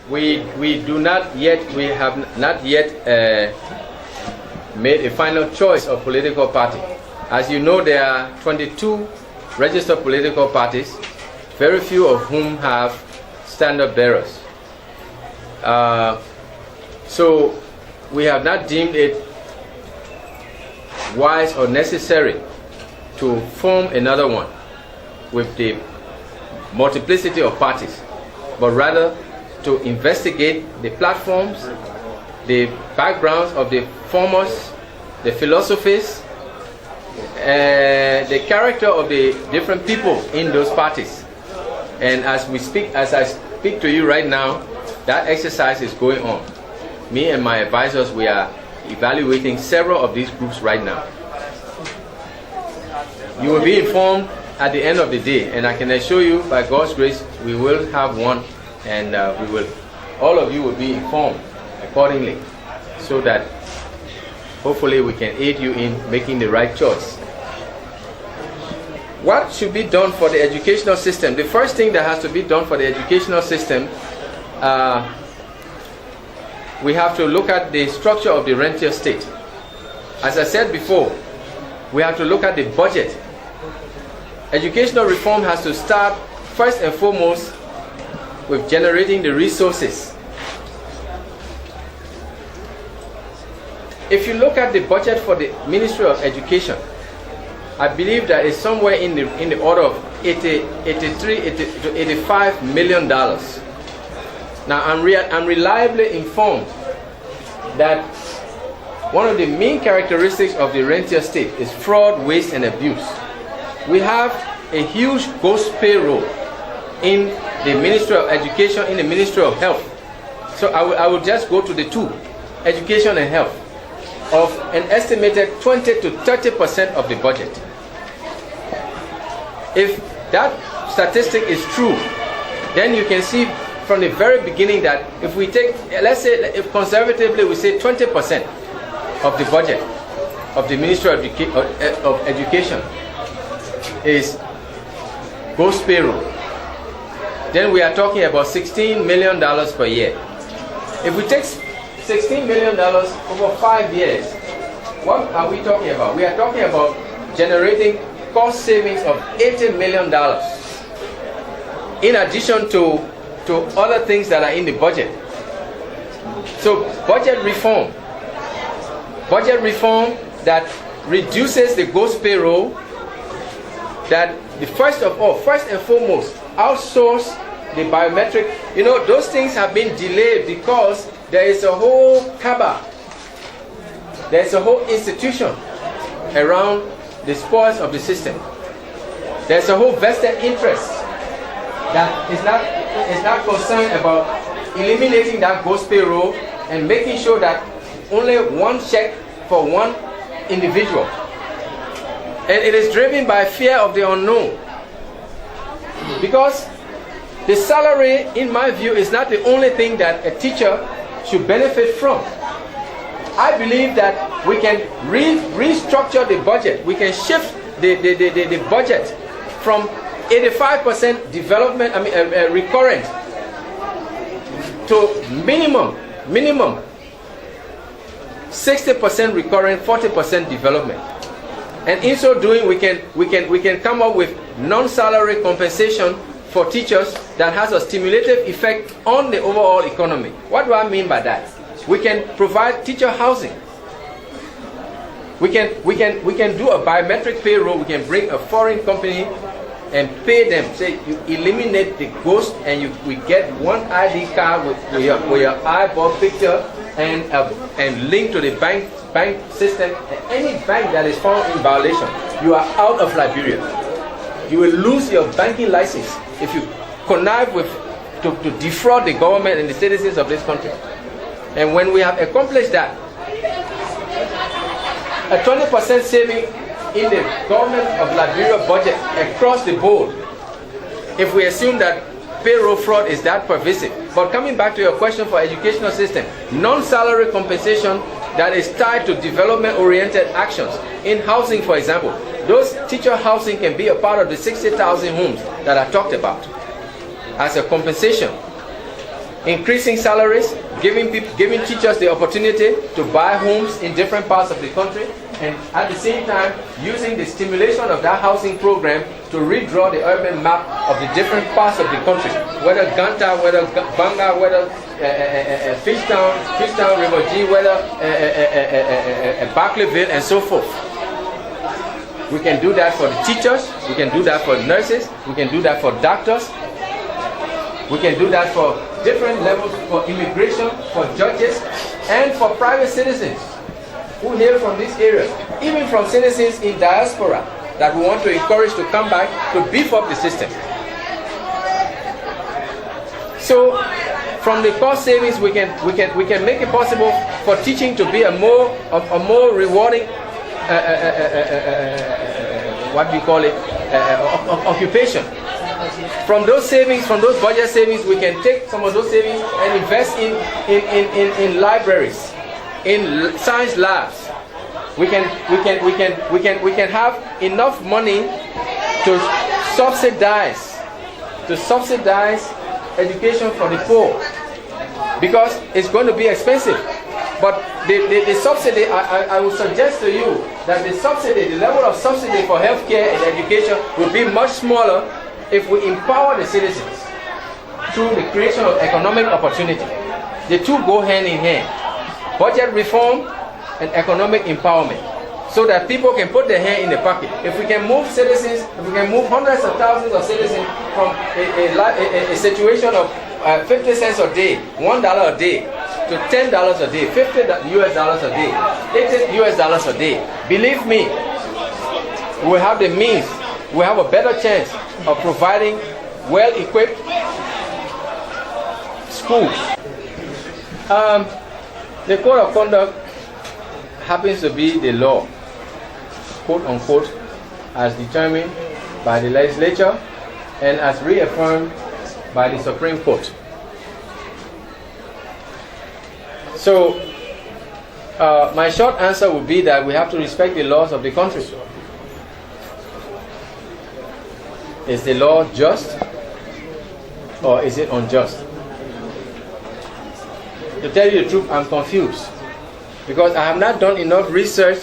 we have not yet made a final choice of political party. As you know, there are 22 registered political parties, very few of whom have standard bearers. So we have not deemed it wise or necessary to form another one with the multiplicity of parties, but rather to investigate the platforms, the backgrounds of the formers, the philosophies, the character of the different people in those parties. And as I speak to you right now, that exercise is going on. Me and my advisors, we are evaluating several of these groups right now. You will be informed at the end of the day, and I can assure you, by God's grace, we will have one, and all of you will be informed accordingly, so that hopefully we can aid you in making the right choice. What should be done for the educational system? The first thing that has to be done for the educational system, we have to look at the structure of the rentier state. As I said before, we have to look at the budget. Educational reform has to start first and foremost with generating the resources. If you look at the budget for the Ministry of Education, I believe that it's somewhere in the order of $83 to $85 million. Now I'm reliably informed that one of the main characteristics of the rentier state is fraud, waste, and abuse. We have a huge ghost payroll in the Ministry of Education, in the Ministry of Health. So I will just go to the two, education and health, of an estimated 20 to 30% of the budget. If that statistic is true, then you can see from the very beginning that if we take, let's say, if conservatively we say 20% of the budget of the Ministry of Education is ghost payroll, then we are talking about $16 million per year. If we take $16 million over 5 years, what are we talking about? We are talking about generating cost savings of $80 million, in addition to other things that are in the budget. So budget reform that reduces the ghost payroll, that first and foremost, outsource the biometric. You know, those things have been delayed because there is a whole cabal, there's a whole institution around the spoils of the system. There's a whole vested interest that is not concerned about eliminating that ghost payroll and making sure that only one check for one individual. And it is driven by fear of the unknown. Because the salary, in my view, is not the only thing that a teacher should benefit from. I believe that we can restructure the budget. We can shift the budget from 85% development, recurrent, to minimum 60% recurrent, 40% development. And in so doing, we can come up with non-salary compensation for teachers that has a stimulative effect on the overall economy. What do I mean by that? We can provide teacher housing. We can do a biometric payroll. We can bring a foreign company and pay them. Say you eliminate the ghost, and we get one ID card with your eyeball picture and link to the bank system. And any bank that is found in violation, you are out of Liberia. You will lose your banking license if you connive to defraud the government and the citizens of this country. And when we have accomplished that, a 20% saving in the government of Liberia budget across the board, if we assume that payroll fraud is that pervasive. But coming back to your question for educational system, non-salary compensation that is tied to development-oriented actions. In housing, for example, those teacher housing can be a part of the 60,000 homes that I talked about as a compensation. increasing salaries, giving teachers the opportunity to buy homes in different parts of the country, and at the same time using the stimulation of that housing program to redraw the urban map of the different parts of the country, whether Ganta, whether Banga, whether Fishtown, River G, whether Barclayville, and so forth. We can do that for the teachers, we can do that for nurses, we can do that for doctors, we can do that for different levels, for immigration, for judges, and for private citizens who hail from these areas, even from citizens in diaspora that we want to encourage to come back to beef up the system. So, from the cost savings, we can make it possible for teaching to be a more rewarding, what do you call it, occupation. From those savings, from those budget savings, we can take some of those savings and invest in libraries, in science labs. We can have enough money to subsidize education for the poor, because it's going to be expensive. But the subsidy, I would suggest to you that the level of subsidy for healthcare and education will be much smaller if we empower the citizens through the creation of economic opportunity. The two go hand in hand. Budget reform and economic empowerment, so that people can put their hand in the pocket. If we can move citizens, if we can move hundreds of thousands of citizens from a situation of 50 cents a day, $1 a day, to $10 a day, $50 US a day, $80 US a day, believe me, we will have the means, we have a better chance of providing well-equipped schools. The code of conduct happens to be the law, quote unquote, as determined by the legislature and as reaffirmed by the Supreme Court. So, my short answer would be that we have to respect the laws of the country. Is the law just, or is it unjust? To tell you the truth, I'm confused, because I have not done enough research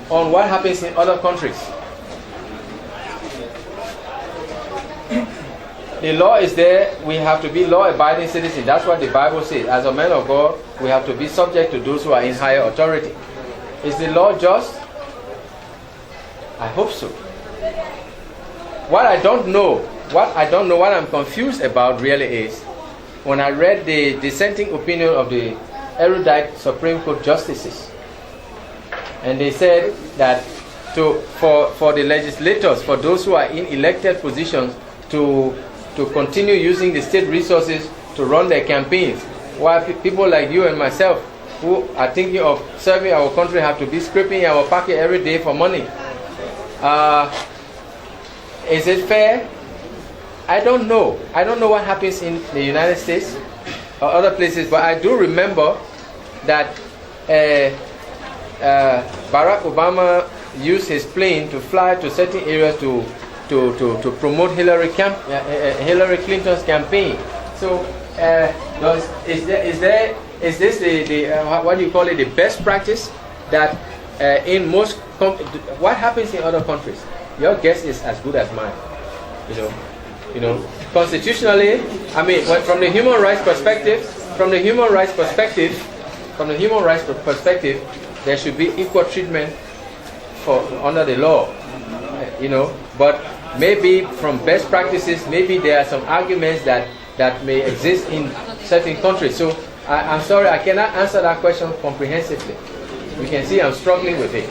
on what happens in other countries. The law is there, we have to be law-abiding citizens. That's what the Bible says. As a man of God, we have to be subject to those who are in higher authority. Is the law just? I hope so. What I'm confused about really is, when I read the dissenting opinion of the erudite Supreme Court justices, and they said that for the legislators, for those who are in elected positions, to continue using the state resources to run their campaigns, while people like you and myself who are thinking of serving our country have to be scraping our pocket every day for money. Is it fair? I don't know. I don't know what happens in the United States or other places, but I do remember that Barack Obama used his plane to fly to certain areas to promote Hillary Clinton's campaign. So, is this the what do you call it, the best practice that in most what happens in other countries? Your guess is as good as mine. You know, constitutionally, I mean, from the human rights perspective, there should be equal treatment under the law. But maybe from best practices, maybe there are some arguments that may exist in certain countries. So I'm sorry, I cannot answer that question comprehensively. You can see I'm struggling with it.